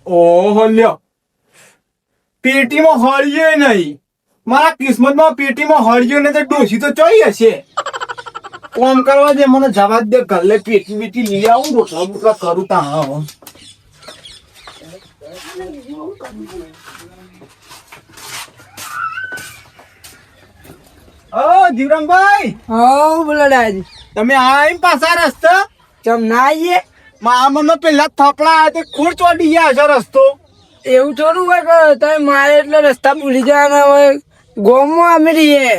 ઓહો લ્યો, પેટીમાં હળિયો નહીં. મારા કિસ્મતમાં પેટીમાં હળિયો ને તો ડોસી તો ચોઈ હશે. કોમ કરવા દે, મને જવા દે. ગલ્લે પેટી બેટી લઈ આવું, રોટલા બોટલા કરું તા. જીવરામભાઈ. હા બોલો દાદાજી. તમે આઈ પાછા રસ્તા ચમ ના આવીએ? મારા મનમાં પેલા થપડા આવ્યા તે ખોડ ચોટી ગયા હશે રસ્તો. એવું થોડું હોય કે તમે મારે એટલે રસ્તા ભૂલી જવાના હોય. ગોમમાં અમે રહીએ.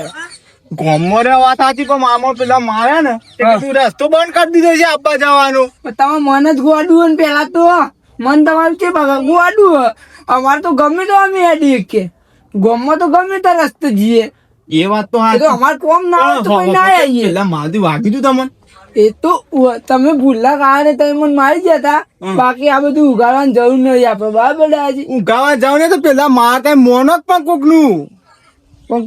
ગોમમાં રે વાત સાચી, પણ મામા પેલા માર્યા ને તું રસ્તો બંધ કરી દીધો છે આપવા જવાનો. તમે મન જ ગોડું હોય ને પેલા તો મન તમારું છે બાબા ગોડું હોય. અમારે તો ગમે તો અમે હેડી કે ગોમમાં તો ગમે તો રસ્તે જઈએ. એ વાત તો એ તો અમારે કોમ ના હોય તો કોઈ ના આવીએ. પેલા માલથી વાગી તું તમને. એ તો તમે ભૂલના કારણે તમે મને મારી જતા. બાકી આ બધું ઉગાડવાની જરૂર નથી આપડે. બરાબર દાદાજી? ઉગાવા જાવ ને તો પેલા માર કઈ મોનક પણ કોક નું. પણ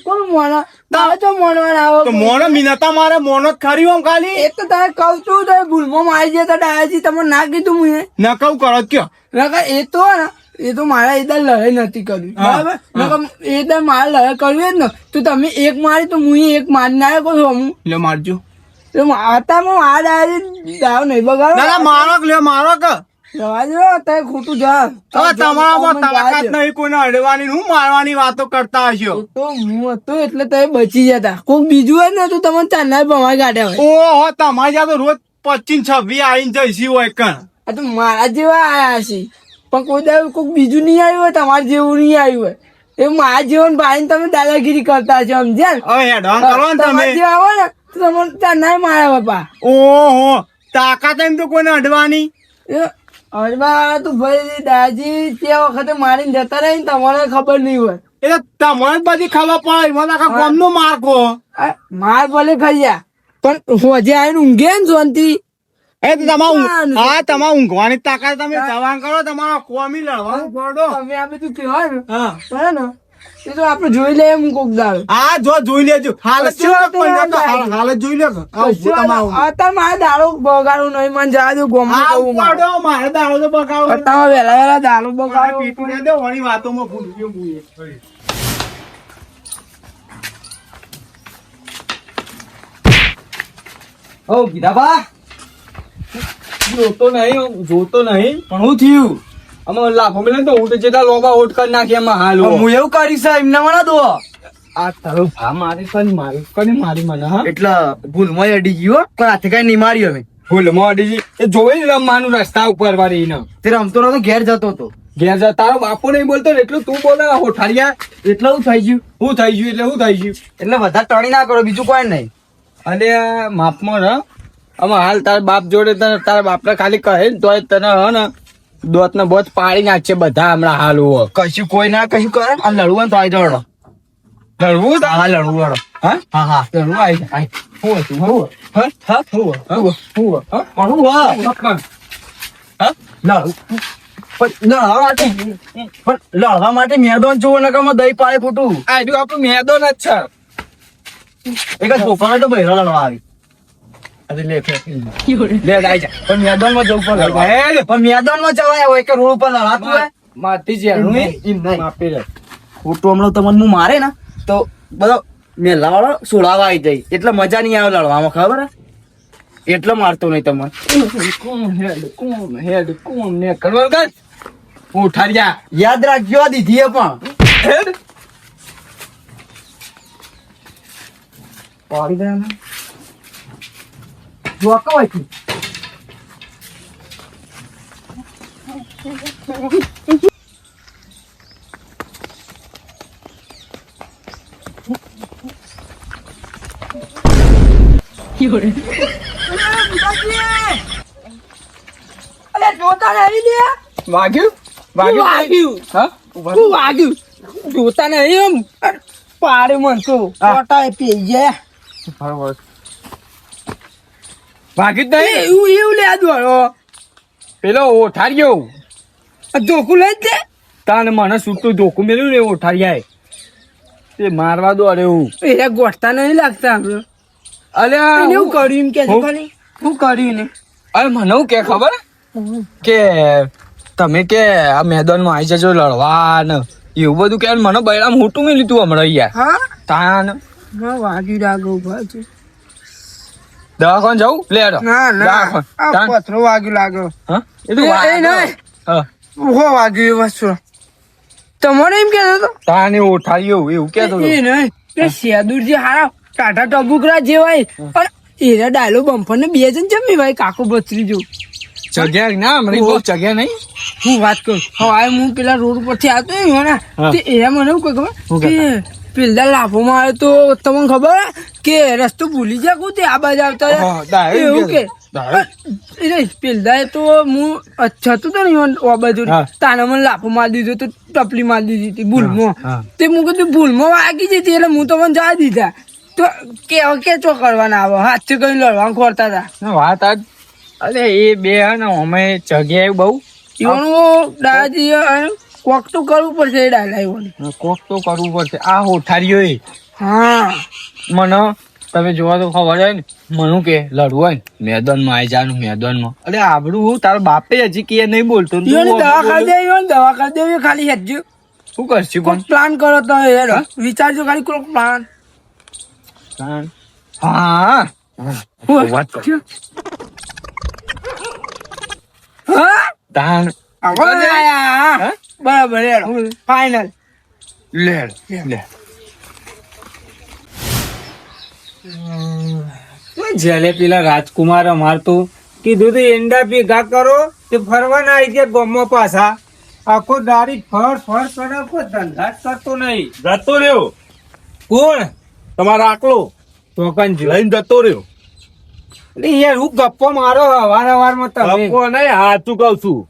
કોણ મોણા તારે તો મોણવાના આવો. તો મોનો મિનતા મારે મોનક ખરી આમ ખાલી. એ તો તારે કહું છું તો ભૂલમાં મારી જતા દાદાજી. તમે ના કીધું મને ન કહું કરો કયો. એ તો એ તો મારા એ લડાઈ નથી કરવી. બરાબર? એ મારે લડાઈ કરવી જ ને તો તમે એક મારી તો હું એક મારી ના કહું હું લે મારજો. આતામાં આ દાદાજી દાવ નહીં બગાડો. ના મારો લે મારો કે જવા દો તારે ખોટું જા. તમારામાં તાકાત નહીં કોઈને અડવાની, હું મારવાની વાતો કરતા હશો. તો હું હતો એટલે તમે બચી જતા. કોઈ બીજું હોય ને તો તમને ચાંદા ભમાઈ કાઢ્યા હોય. ઓહો, તમારી ત્યાં તો રોજ 25-26 આવીને જઈશી હોય કણ. આ તો મારા જેવા આયા છે પણ કોઈ દાવ કોઈ બીજું નહીં આવ્યું હોય, તમારે જેવું નહીં આવ્યું હોય. એ મારા જેવું ભાઈ તમે દાદાગીરી કરતા છો સમજ્યા ને? હવે હેડો કરો ને તમે. તમારે જેવા હોય ને તો તમને ચાંદા માર્યા બાપા. ઓહો, તાકાત એમ તો કોઈને અડવાની. અરબા તો ભાઈ દાદાજી તે વખતે મારીને જતા રહી ને તમારે ખબર નહીં હોય. એટલે તમને બધી ખબર પડે. મને આખા ગામનો માર્કો. માર ભલે ખાઈ પણ હોજે આવીને ઊંઘે ને શાંતિ. એ તો તમારા ઊંઘવાની તાકાત તમે જવાન કરો. તમારો કોમી લડવાનું પડો. તમે આ બધું કહેવાય ને બરાબર ને એ તો આપડે જોઈ લઈએ હું કોક દાળ. હા જોઈ લેજો. હાલ જ જોઈ લે. અત્યારે મારે દારૂ બગાડવું નહીં. મને જવા દો ગોમમાં કહું મારે દાડો તો બગાડો. તમે વહેલા દારૂ બગાડો. પીતું દે વળી વાતોમાં ભૂલી ગયો. ઓ ગીધાબા જોતો નહીં પણ હું થયું અમે લાખો મિલે તો હું તો જેટલા લોબા ઓટ કરી નાખી એમાં હાલ હું એવું કરીશ એમને મને દો આ તારો ભા મારી મારી મને હા એટલે ભૂલમાં અડી ગયો પણ હાથે કઈ નહીં માર્યો અમે. ભૂલમાં અડી એ જોઈ રમવાનું રસ્તા ઉપર વાળી ને તે રમતો નતો ઘેર જતો હતો. ઘેર જા તારો બાપો નહીં બોલતો ને એટલું તું બોલે હોઠાડ્યા એટલે શું થઈ ગયું શું થઈ ગયું એટલે શું થઈ ગયું એટલે વધારે ટણી ના કરો બીજું કોઈ નહીં. અને માપમાં ર અમે હાલ તારા બાપ જોડે તારા બાપને ખાલી કહે ને તોય તને હ ને દોત ને બોત પાડી નાખશે બધા હમણાં હાલ હોવો કશું કોઈ ના કશું કરે આ લડવું તો આવી દોડો લડવું હા લડવું લડો હા હા હા લડવું આવી હું હતું હું હા હા હું હું લડવા માટે મેદાન જોવો ને કે દહીં પાડે ખોટું આજુ આપણું મેદાન જ છે એક છોકરા તો બહેરો લડવા આવી લે આવી જા પણ મેદાન માં જવું પડે પણ મેદાન માં જવાય હોય કે રોડ ઉપર લડાતું હોય માટી છે માપી રે ખોટું હમણાં તમને મારે ને તો બધો મેલા વાળો સોડાવા આવી જાય એટલે મજા નહીં આવે લડવામાં ખબર એટલે મારતો નહીં તમને કોમ ને કરવા કર ઉઠાડ્યા યાદ રાખજો દીધી પણ પાડી દે ને જો કવાય તું વાગ્યું જોતા નહીં એમ પાડે મનતો પી જાય ભાગી જ નહીં એવું લે દોડો પેલો ઓઠાડ્યો ધોકું લઈ જ તાને મને છૂટું ધોકું મેળ્યું ને ઓઠાડ્યા તે મારવા દો અરે એવું એ ગોઠતા નહીં લાગતા આપડે અરે એવું કર્યું એમ કે શું કર્યું ને અરે મને હું કે ખબર કે તમે કે આ મેદાનમાં આવી જજો લડવા ને એવું બધું કે મને બૈરા મોટું મેં લીધું હમણાં યાર હા તાન વાગી લાગો ભાઈ દવાખાને જવું લે હેડો. ના ના દવાખાને. આ તાન? પથરો વાગ્યું લાગ્યો હા? એ તો એ વાગ્યો. નહીં. હા. હો વાગ્યું એ વસ્તુ તમારે એમ કેતો હતો તાને ઉઠાડ્યો એવું કેતો હતો. એ નહીં કે શેદુરજી હારા ટાટા ટબુકરા જેવાય અને એના ડાયલો બમ્ફર ને 2 જણ જમી ભાઈ કાકો બચરી જો જગ્યા ના હમણાં બહુ જગ્યા નહીં. હું વાત કરું હવે હું પેલા રોડ ઉપરથી આવતો ને હા. તે એ મને એવું કહે ખબર શું કે પેલા લાફોમાં આવ્યો તો તમને ખબર હે કે રસ્તો ભૂલી જાય કોતે આ બાજુ આવતા હા, રહ્યા? ડાયરેક્ટ એવું કે ડાયરેક્ટ. એ પેલા તો હું છતું તો ને આ બાજુ હા. તાને મને લાફો મારી દીધો તો ટપલી મારી દીધી હતી ભૂલમાં હા. તે હું કીધું ભૂલમાં વાગી જતી એટલે હું તો મને જવા દીધા તો કે ચો કરવાના આવો હાથ થી કઈ લડવાનું ખોરતા હતા ના, વાત આજ અરે એ બે હે ને અમે જગ્યાએ બહુ ઈવાનું દાદાજી કોક તો કરવું પડશે એ ડાયલા ઈવાનું કોક તો કરવું પડશે. આ હોઠારીઓ એ હા મને તમે જોવા તો ખબર હોય ને મને કે લડવું હોય ને મેદાનમાં આવી જવાનું મેદાનમાં. અરે આબડું હું તારા બાપે હજી કે નહીં બોલતો ને તું ઈવાની દવા આબડું કરી બોલે. દે ઈવાની દવા કરી દે ખાલી હેજો શું કરશું કોઈક પ્લાન કરો તો યાર વિચારજો ખાલી કોઈક પ્લાન પણ હા વાત કર. હા તાન હવે આયા હા? બરાબર હેડો ફાઇનલ લે લે જેલે પેલા રાજકુમાર અમારતું કીધું તો એંડા ભેગા કરો તે ફરવાના આવી ગયા ગામમાં પાછા આખો દાડી ફર ફર કરે કોઈ ધંધા જ કરતો નહીં. જતો રહ્યો કોણ તમારો આકલો તો કંજુ લઈને જતો રહ્યો. યાર હું ગપ્પો મારો અવાર માં તમે ગપ્પો નહીં, સાચું કઉ છું.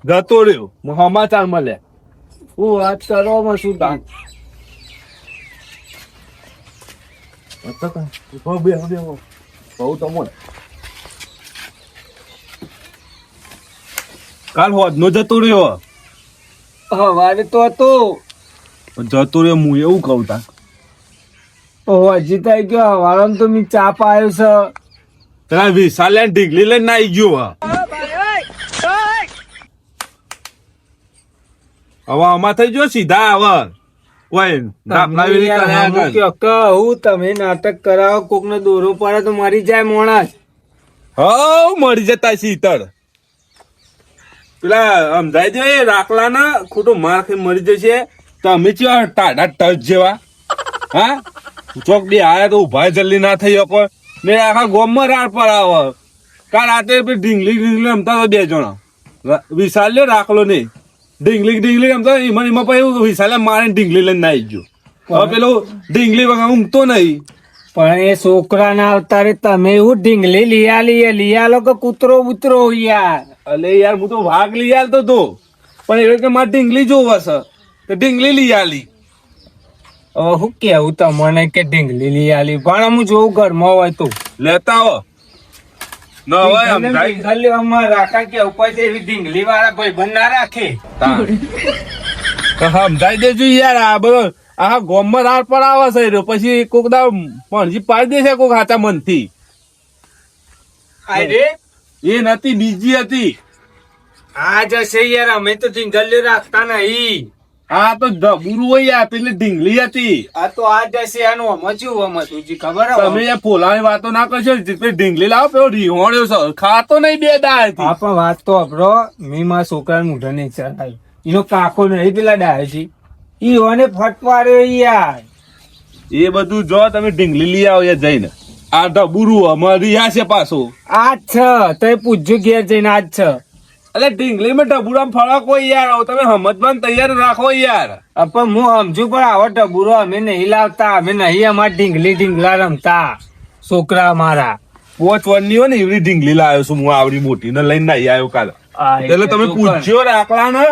જતો રહ્યો સમાચાર મળે. હું વાત કરો માં શું દાન કાલ હોદનો જતો રહ્યો હવારે તો હતો જતો રહ્યો હું એવું કઉ તા હજી તો આવી ગયો હવારે તો મેં ચા પાયો છે પેલા વિશાલે ઢીંગલી લઈને આવી ગયો હવે આમાં થઈ ગયો સીધા હવે કોઈ દાપલા વેલી કર્યા વગર. હું તમે નાટક કરાવો કોક ને દોરો પડે તો મરી જાય મોણસ હવ મરી જતા શીતળ પેલા સમજાય છે એ રાખલા ના ખોટો માર ખાઈ મરી જશે તમે ચેવા ટાઢા ટચ જેવા હા ચોક બે આયા તો ઉભા જલ્દી ના થઈ શકો ને આખા ગોમમાં રાડ પર આવે કાલ રાતે પેલી ઢીંગલી રમતા હતા 2 જણા વિશાલ લ્યો રાખલો નહીં ઢીંગલી રમતા એમાં પછી વિશાલે મારીને ઢીંગલી લઈને આવી ગયો હવે પેલો ઢીંગલી વગર ઊંઘતો નહીં પણ એ છોકરા ના અવતારે તમે એવું ઢીંગલી લીયાલો કે કૂતરો બુતરો યાર અલે યાર હું તો વાઘ લઈ આલતો તો પણ એ કે મારે ઢીંગલી જોવા છે તો ઢીંગલી લઈ આલી હવે હું કેવું તમને કે ઢીંગલી લીયાલી પણ હું જોઉં ઘરમાં હોય તો લેતા આવો ન હોય સમજાય ઢીંગલી અમાર રાખા કે ઉપર એવી ઢીંગલી વાળા ભાઈ ના રાખે સમજાઈ દેજો યાર આ બધો આખા ગોમમાં રાડ પર આવે છે રહ્યો પછી કોક દા પણજી પાડી દેશે કોક હાચા મનથી અરે એ નથી બીજી હતી આ જશે યાર અમે તો ઢીંગલી રાખતા નહીં આ તો ડબુરું હોય યાર પેલી ઢીંગલી હતી આ તો આ જશે આનું અમચ્યું જી ખબર હે? તમે યાર પોલાની વાતો ના કરશો પેલી ઢીંગલી લાવો પેલો રીહોણ્યો છે ખાતો નહીં 2 દાળથી આ પણ વાત તો અભરો મી મારા છોકરાને મોઢા નહીં ચડાવી એનો કાકો નહીં પેલા ડાયજી ઈ ઓને ફટવાર્યો યાર એ બધું જો તમે ઢીંગલી લઈ આવો યાર જઈને આ ડબુરું અમારી આ છે પાછું આજ છે તો પૂછજો ઘેર જઈને આજ છે અલે ઢીંગલી માં ડબુરામ ફરક હોય યાર હવે તમે સમજવાનું તૈયાર રાખો યાર પણ હું સમજુ પણ આવો ટબુરો અમે નહીં લાવતા અમે નહીં અમાર ઢીંગલા રમતા છોકરા મારા 5 વર્ષની હોય ને એવી ઢીંગલી લાવ્યો છું હું આવડી મોટી ને લઈને નહીં આવ્યો કાલે એટલે તમે પૂછ્યો રાખલા ને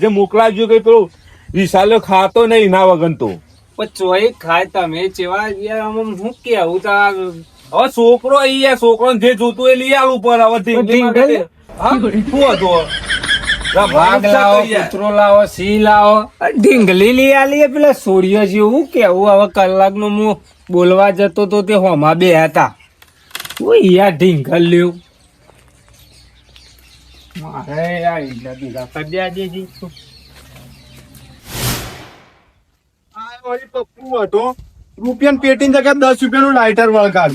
હજે મોકલાવજો કઈ પેલું વિશાલ્યો ખાતો નહીં ના વગન તો પણ ચોઈ ખાય તમે ચેવા યાર આમ હું કેવું તા હવે છોકરો અહીંયા છોકરો જે જોતું એ લઈ આવું પર હવે ઢીંગલી હા શું હતું વાઘ લાવો કૂતરો લાવો સિંહ લાવો ઢીંગલી લઈ આલીએ પેલા સોડિયો જેવું કેવું હવે કલાક નું હું બોલવા જતો તો તે હોમાં બે હતા યાર ઢીંગલ લ્યું મારે આ ઈંડા ભેગા કરી દે આજે જી. આ વળી પપ્પુ હતો રૂપિયાની પેટીની જગ્યાએ 10 રૂપિયાનું લાઇટર વળગાડ.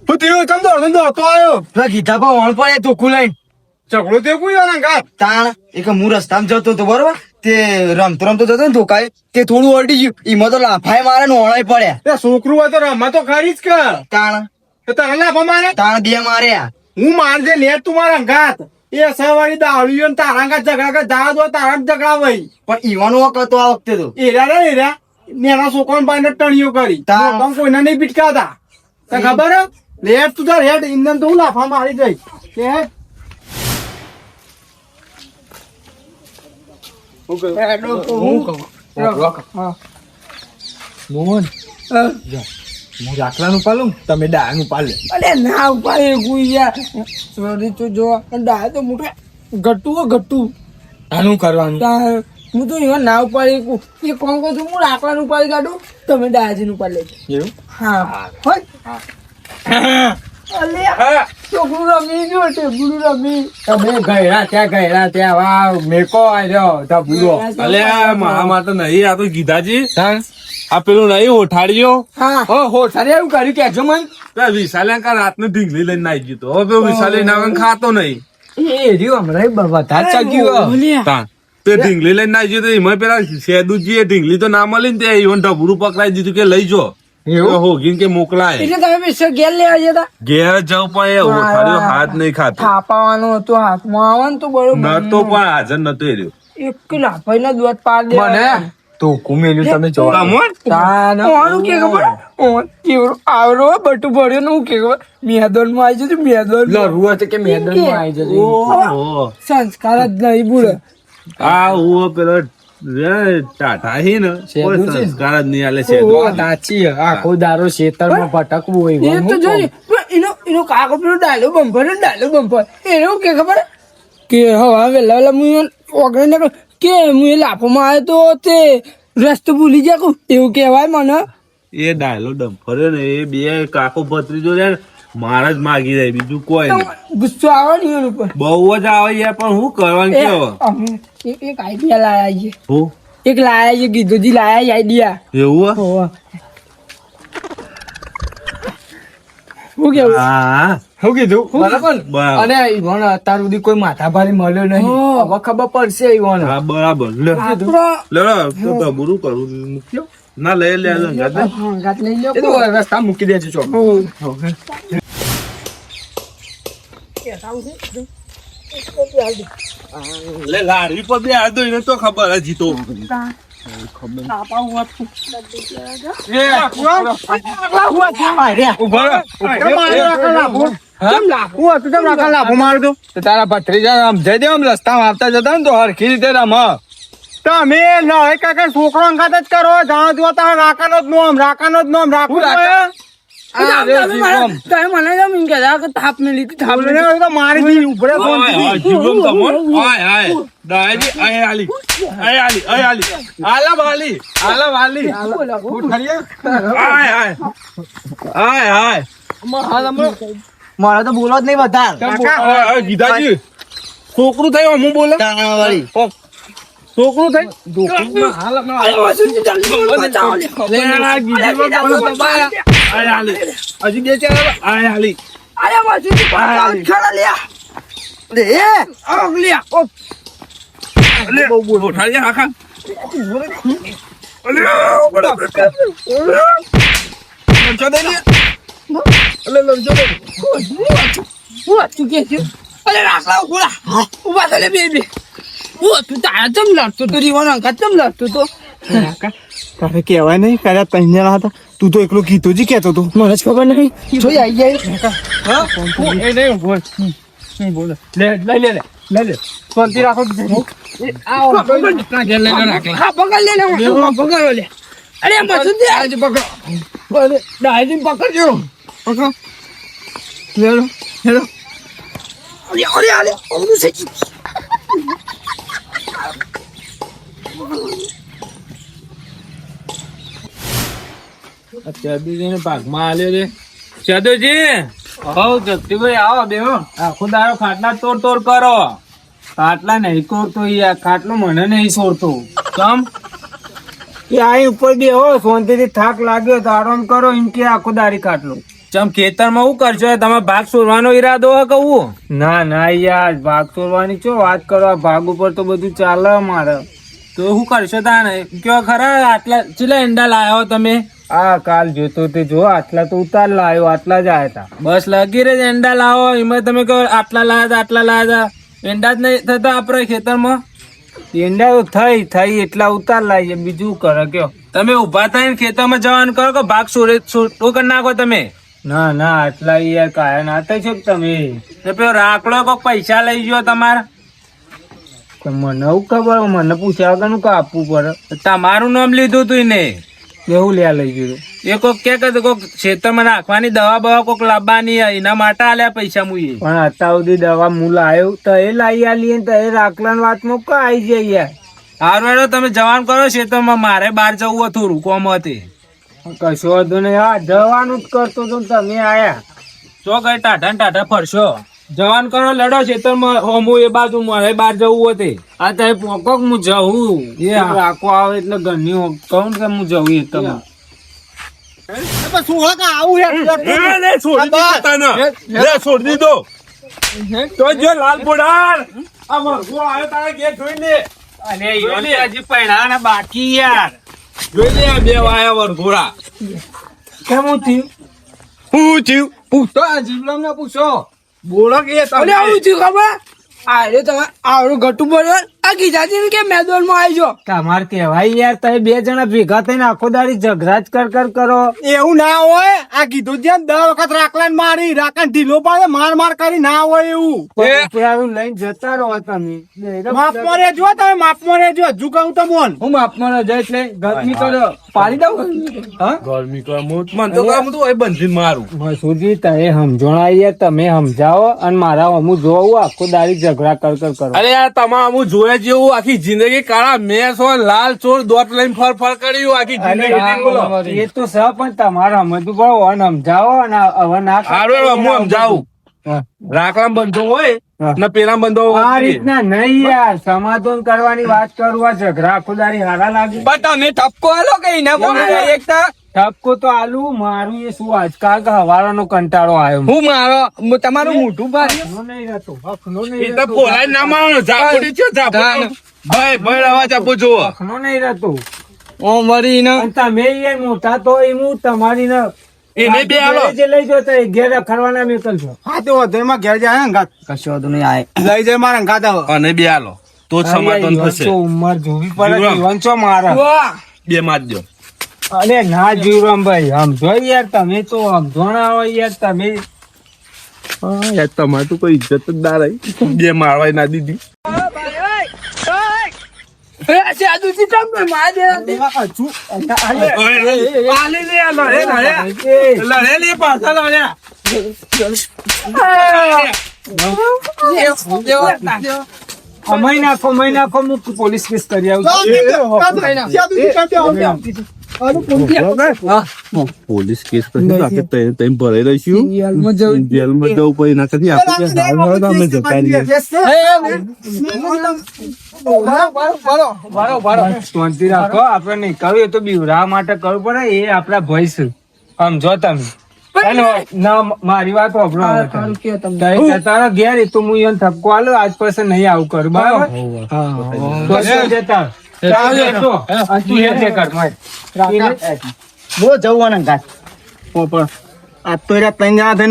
હું તીરો કેમ દોડતો આવ્યો? પેલા ગીધા પર વણ પડે ધોકું લઈને ઝઘડો તે કોઈ ને ગાત. તાણ એક હું રસ્તામાં જતો હતો બરોબર તે રમતો રમતો જતો ને ધોકાએ તે થોડું ઓરડી ગયું એમાં તો લાફાએ મારે ને ઓળાઈ પડ્યા તે છોકરું હોય તો રમા તો ખરી જ કર. તાણ તો તને લાફા મારે તાણ બે માર્યા હું મારજે લે તું મારા ગાત. એ સવારી દાળીઓ ને તારા ગાત ઝઘડા કર જા દો તારા જ ઝઘડા વઈ. પણ ઈવાનો હક હતો આ વખતે તો એરા રે એરા નેના છોકરાને બાઈને ટણીઓ કરી તાણ. તમે કોઈને નહીં પીટકાતા તને ખબર હે? લેટ તું તાર હેડ ઇન્દન તો હું લાફા મારી જઈશ. લે મોહન હું રાખલાનું પાલું તમે ડાળનું પાલે. અરે ના ઉપાય ગુઈયા સોરી તો જો ડાય તો મોટે ગટ્ટુ આનું કરવાનું હું તો એવા ના ઉપાડી એ કોણ કહું છું હું રાખવાનું ઉપાડી કાઢું તમે ડાયાજીનું ઉપાડી લેજો. એવું હા હોય અલે છોકરું રમી ગયો ટેબલું રમી તમે ગયડા ત્યાં વાવ મેકો આવ્યો ધબુરો. અલ્યા મારા માટે નહીં આ તો ગીધાજી આ પેલું નહીં ઓઠાડ્યો હા હો સારી એવું કર્યું કે એકજો મન વિશાલે રાતને ઢીંગલી લઈને નાઈ ગયો તો હવે પેલો વિશાલે ના ખાતો નહીં એ રહ્યું હમણાં વધારે ચાલ્યું ઓલ્યા. તા તે ઢીંગલી લઈને નાઈ ગયો તો એમાં પેલા શેદુજી ઢીંગલી તો ના મળી ને તે ઈવન ઢબુરું પકડાઈ દીધું કે લઈ જો એવું હોગીન કે મોકલાય એટલે તમે બેસો ઘેર લેવા જતા ઘેર જવું પણ એ ઓઠાડ્યો હાથ નહીં ખાતો થાપાવાનું હતું હાથમાં આવે ને તો બરોબર નતો પણ હાજર નતો એ રહ્યો એક લાફાઈના દોત પાડ દે મને તો કુમેલું તમે જો તમોન? ઓનું કે ખબર ઓન કેવડો આવરો બટુ ભર્યો ને હું કે ખબર મેદાનમાં આવી જતું મેદાન લરવું હતું કે મેદાનમાં આવી જજો ઓહો. સંસ્કાર જ નહીં બુડે આ હું પેલો રે ટાટા હી ને કોઈ શેદુ છે? સંસ્કાર જ નહીં આલે શેદુ. સાચી આખો દારો ખેતરમાં ભટકવું હોય એ તો જોજે પણ એનો કાકો પેલો ડાયલો બમ્પર એનો કે ખબર કે હવા વેલા વેલા હું ઓગળી નીકળ કે હું એ લાફોમાં આવ્યો તો તે રસ્તો ભૂલી જાય કહું એવું કહેવાય મને એ ડાયલો ડમ્ફર્યો ને એ બે કાકો ભત્રીજો રે ને મારા જ માગી જાય બીજું કોઈ નહીં. ગુસ્સો આવે ને એના ઉપર બહુ જ આવે યાર પણ હું કરવાનું એ, કેવો અમે એક આઈડિયા લાયા છે હું એક લાયા છે ગીધુજી લાયા છે આઈડિયા એવું હે? શું કેવું હા શું કીધું બરાબર બરાબર. અને ઈવન અત્યાર સુધી કોઈ માથાભારી મળ્યો નહીં હો. હવે ખબર પડશે ઈવન હા બરાબર લે આપણો લે તો ડબરું કરું મૂક્યો ના લઈ લે ગાતે. હંગાત લઈ લો એ તો રસ્તા મૂકી દેજો છો લે લારી પર બે આદો એને તો ખબર જ જીતો તારા ભત્રીજા સમજાઈ દે આમ રસ્તામાં આવતા જતા ને તો હરખી રીતે રમ તમે લડે કાકા છોકરો અંગાત જ કરો જાણો જો તાર રાકાનો જ નોમ રાખવું તમે મને કેમ એમ કહેતા કે થાપ ને લીધી થાપ ને તો મારી દી ઉભરે જીવમ તમોન આય આય દાયજી આય આલી આય આલી આય આલી આલા વાલી આય આય આય આય મારે તો બોલો જ નહીં વધારે ગીધાજી છોકરું થયું હું બોલે વાળી છોકરું થઈ હજી બે ચાર આય આલી અરે વાસુજી ખડા લ્યા લે અગલિયા લે ઉઠાડી આખા તું કે છે અરે રાખલા ઉભા થલે બેબી તું તારા ચમ લડતો તો રીવાનો અંકા ચમ લડતો તો તારે કહેવાય નહીં કર્યા ત્રણ જણા હતા તું તો એકલો ગીતોજી કહેતો હતો મને જ ખબર નહીં જોઈ આવી જાય એ નહીં બોલ બોલ લે લઈ લે લઈ લે શાંતિ રાખો હા પકડ લે અરે મસુદી આજે પકડો અરે ડાયજી પકડજો પકડો લેલો લેલો અરે ઓલું છે ચેદુજી ને ભાગમાં આલ્યો રે ચેદુજી હઉ જગતીભાઈ આવો બેહો. આખો દાડો ખાટલા તોડ કરો. ખાટલા નહીં તોડતો યાર, ખાટલો મને નહીં છોડતો. કેમ? એ આ ઉપર બેહો, શાંતિથી થાક લાગ્યો તો આરામ કરો, એમ કે આખો દાડી ખાટલો. ચમ ખેતરમાં શું કરશો તમે? ભાગ છોડવાનો ઈરાદો હે કહું? ના યાર, ભાગ છોડવાની છો વાત કરો, આ ભાગ ઉપર તો બધું ચાલે મારે. તો શું કરશો તાને? કયો ખરા આટલા ચેલા એંડા લાયો તમે? આ કાલ જોતો તે જો, આટલા તો ઉતાર લાવ્યો, આટલા જ આયા તા. બસ લગી રે એંડા લાવો, એમાં તમે કહો આટલા લાયા હતા. એંડા જ નહીં થતા આપડે ખેતરમાં. એંડા તો થઈ એટલા ઉતાર લાવીએ, બીજું કરે કયો. તમે ઉભા થઈને ખેતરમાં જવાનું કરો કે ભાગ છોડો કરી નાખો તમે? ના આટલા યાર કાયા ના થઈ છો તમે. તો પેલો રાખલો કોક પૈસા લઈ ગયો તમારે. તો મને એવું ખબર, મને પૂછ્યા વગર કા આપવું પડે. તમારું નામ લીધું તું ને એવું લ્યા લઈ ગયું. એ કોક કે કોક ખેતરમાં નાખવાની દવા બવા કોક લાવવાની એના માટે આલ્યા પૈસા મુએ. પણ અત્યાર સુધી દવા હું લાવ્યો તો એ લાવી આલી તો એ રાખલાની વાતમાં કા આવી જાય યાર. હારું હેડો તમે જવાન કરો ખેતરમાં, મારે બહાર જવું હતું કોમ હતી. કશો વાંધો નહીં, હા જવાનું જ કરતો તો તમે આયા. તો કઈ ટાટા ફરશો. જવાન કરો લડો ખેતરમાં, હું એ બાજુ મારે બહાર જવું હતી. આ તો પોકો હું જવું એ રાખો આવે એટલે ઘરની કહું કે હું જવું એ તમે છોડી દીધો તો જો લાલ બોડાર આ વર્ગો આવ્યો તારા ઘેર જોઈ લે. હજી પૈણા બાકી યાર. જોઈ લે આ બે વાયા વર્ગોરા. કેમ થયું? હું થયું? પૂછતો આ જીવલમ ને પૂછો. બોલો કે અરે આવું થયું ખબર? અરે તમે આવડું ગટું બોલ્યો આ ગીતાજી કે મેદાનમાં આવી જો. તમારે કેવાય યાર, તમે બે જણા ભેગા થઈને આખો દાડી ઝઘડા જ કર કરો. એવું ના હોય. આ કીધું જેમ 10 વખત રાખલાને મારી રાખલાને ઢીલો પાડે માર કરી ના હોય એવું. ઉપરાળું લઈને જતા રહો તમે. માપમાં રહેજો તમે, માપમાં રહેજો. હજુ કહું તો બોલ હું માપમાં જાય એટલે ગરમી કરો પાડી દઉં. હા ગરમી કર મન તો કામ તો બંધી મારું. મસુજી તમે સમજણા યાર, તમે સમજાવો અને મારા અમુક જોવું આખો દાડી ઝઘડા કર કરો. અરે યાર તમામ હું જોયા જેવું આખી જિંદગી કાળા મેસ હોય લાલ ચોર દોટ લઈને ફર કર્યું આખી જિંદગી. બોલો એ તો સ પણ તમારે સમજવું પડે અને સમજાવો અને હવે ના હારું હું સમજાવું. રાખલા બંધો હોય ને પેલા બંધો આ રીતના નહીં યાર, સમાધાન કરવાની વાત કરું. આ ઝઘડા આખો દાડી હારા લાગે. પણ તમે ઠપકો આલો કઈ ના બોલો એકતા. ઠપકો તો આલુ મારું એ શું આજકાલ કે હવારાનો કંટાળો આવ્યો. હું મારો તમારું મોઢું ભારી હખનો નહીં રહેતો, હખનો એ નહીં તો રહેતો. બોલાય ના માનો ઝાપડી છે ઝાપડી. ભાઈ અવાજ આપો જો. હખનો નહીં રહેતો. ઓ મરી ને અને તમે યાર મોટા તો એમ તમારી ને એને બે આલો. જે લઈ જો તો ઘેર રખડવાના મેકલશો. હા તો વધુ એમાં ઘેર જાય અંગાત કશો વાંધો નહીં આય. લઈ જાય મારા અંગાત આવો. અને બે આલો તો જ સમાધાન થશે. ઉંમર જોવી પડે, જીવરામ. જીવન છો મારા. બે માં જ દો. અરે ના જીવરામ ભાઈ, સમજો યાર તમે તો સમજોણા હોય યાર તમે. યાર તમારે તો કોઈ ઇજ્જત જ ના રહી. બે મારવાય ના દીધી. સાદુજી તમે માર દે મહી નાખો હું પોલીસ કેસ કરી આવું. પોલીસ કેસ કરી રાખે તેમ ભરાઈ રહીશું. જેલમાં જવું પડે ના કરી આપણે અમે જતા રહીએ. શાંતિ રાખો, આપડે નહીં કરવું એ તો બીવરા માટે કરવું પડે. એ આપડા ભય છે, સમજો તમે. અને ના મારી વાત વાપરો તારા ઘેર એ તો હું એને ઠપકો આલો આજ પછી નહીં આવું કરું બરાબર.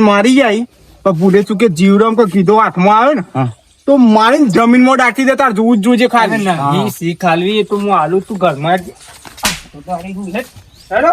મારી જાય પણ ભૂલે ચૂકે જીવરામ કે કીધો હાથમાં આવે ને તો મારી જમીન માં ડાકી દે. તાર જોવું જ જોજે ખાલી. ખાલવી એ તો હું આલું તું ઘરમાં હેડો.